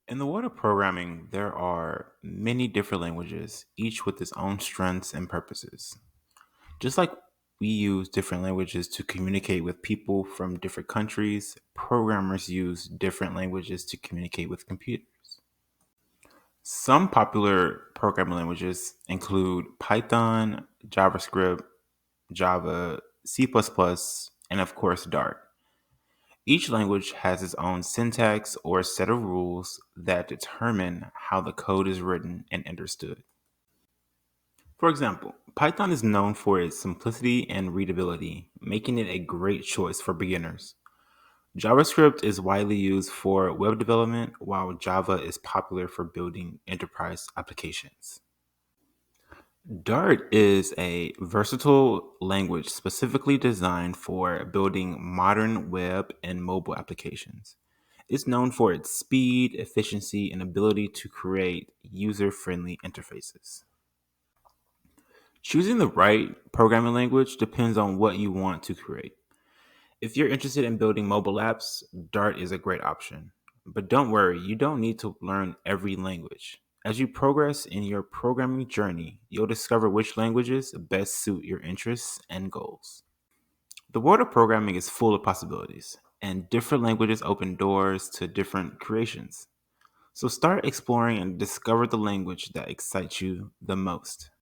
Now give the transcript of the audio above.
In the world of programming, there are many different languages, each with its own strengths and purposes. Just like we use different languages to communicate with people from different countries, programmers use different languages to communicate with computers. Some popular programming languages include Python, JavaScript, Java, C++, and of course Dart. Each language has its own syntax or set of rules that determine how the code is written and understood. For example, Python is known for its simplicity and readability, making it a great choice for beginners. JavaScript is widely used for web development, while Java is popular for building enterprise applications. Dart is a versatile language specifically designed for building modern web and mobile applications. It's known for its speed, efficiency, and ability to create user friendly interfaces. Choosing the right programming language depends on what you want to create. If you're interested in building mobile apps, Dart is a great option. But don't worry, you don't need to learn every language. As you progress in your programming journey, you'll discover which languages best suit your interests and goals. The world of programming is full of possibilities, and different languages open doors to different creations. So start exploring and discover the language that excites you the most.